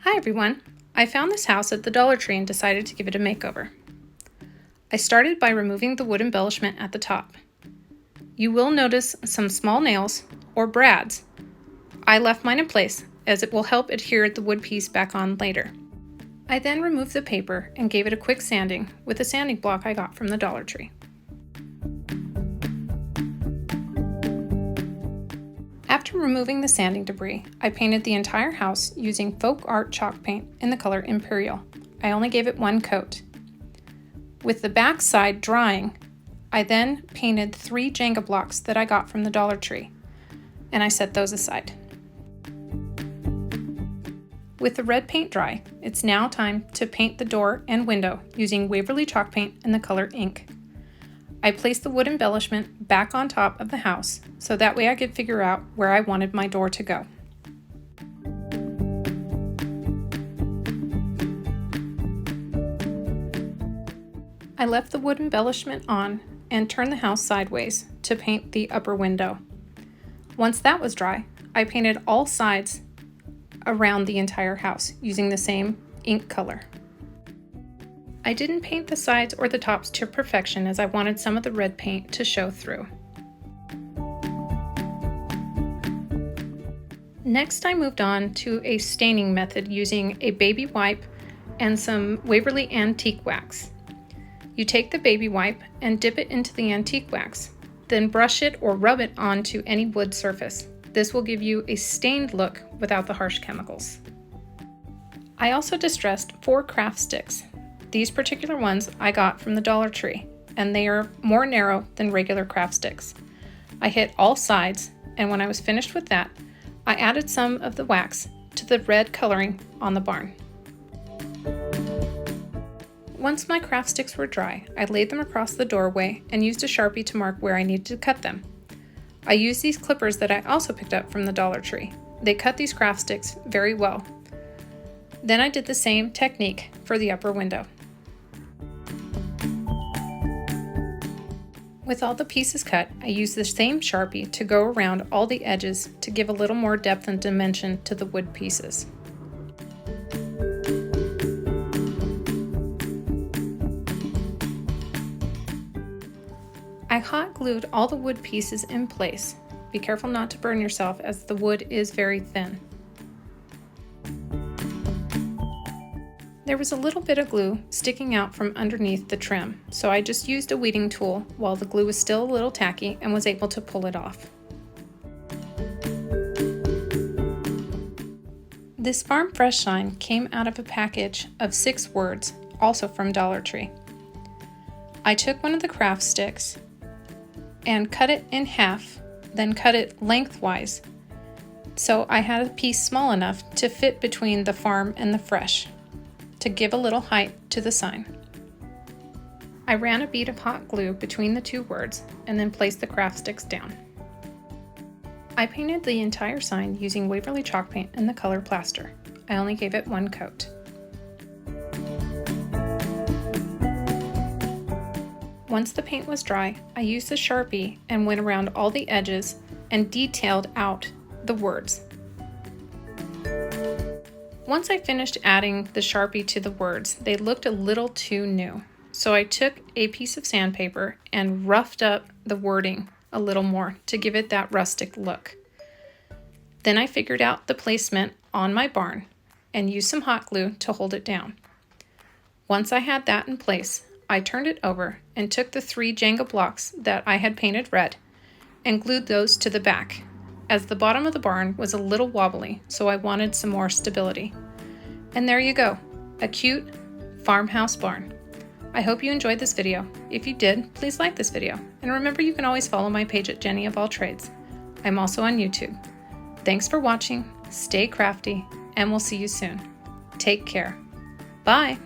Hi everyone! I found this house at the Dollar Tree and decided to give it a makeover. I started by removing the wood embellishment at the top. You will notice some small nails, or brads. I left mine in place, as it will help adhere the wood piece back on later. I then removed the paper and gave it a quick sanding with a sanding block I got from the Dollar Tree. After removing the sanding debris, I painted the entire house using folk art chalk paint in the color Imperial. I only gave it one coat. With the back side drying, I then painted 3 Jenga blocks that I got from the Dollar Tree, and I set those aside. With the red paint dry, it's now time to paint the door and window using Waverly chalk paint in the color Ink. I placed the wood embellishment back on top of the house, so that way I could figure out where I wanted my door to go. I left the wood embellishment on and turned the house sideways to paint the upper window. Once that was dry, I painted all sides around the entire house using the same ink color. I didn't paint the sides or the tops to perfection as I wanted some of the red paint to show through. Next, I moved on to a staining method using a baby wipe and some Waverly antique wax. You take the baby wipe and dip it into the antique wax, then brush it or rub it onto any wood surface. This will give you a stained look without the harsh chemicals. I also distressed 4 craft sticks. These particular ones I got from the Dollar Tree, and they are more narrow than regular craft sticks. I hit all sides, and when I was finished with that, I added some of the wax to the red coloring on the barn. Once my craft sticks were dry, I laid them across the doorway and used a Sharpie to mark where I needed to cut them. I used these clippers that I also picked up from the Dollar Tree. They cut these craft sticks very well. Then I did the same technique for the upper window. With all the pieces cut, I used the same Sharpie to go around all the edges to give a little more depth and dimension to the wood pieces. I hot glued all the wood pieces in place. Be careful not to burn yourself as the wood is very thin. There was a little bit of glue sticking out from underneath the trim, so I just used a weeding tool while the glue was still a little tacky and was able to pull it off. This Farm Fresh sign came out of a package of 6 words, also from Dollar Tree. I took one of the craft sticks and cut it in half, then cut it lengthwise, so I had a piece small enough to fit between the farm and the fresh, to give a little height to the sign. I ran a bead of hot glue between the 2 words and then placed the craft sticks down. I painted the entire sign using Waverly chalk paint in the color Plaster. I only gave it 1 coat. Once the paint was dry, I used the Sharpie and went around all the edges and detailed out the words. Once I finished adding the Sharpie to the words, they looked a little too new. So I took a piece of sandpaper and roughed up the wording a little more to give it that rustic look. Then I figured out the placement on my barn and used some hot glue to hold it down. Once I had that in place, I turned it over and took the 3 Jenga blocks that I had painted red and glued those to the back, as the bottom of the barn was a little wobbly, so I wanted some more stability. And there you go, a cute farmhouse barn. I hope you enjoyed this video. If you did, please like this video. And remember, you can always follow my page at Jenny of All Trades. I'm also on YouTube. Thanks for watching, stay crafty, and we'll see you soon. Take care. Bye!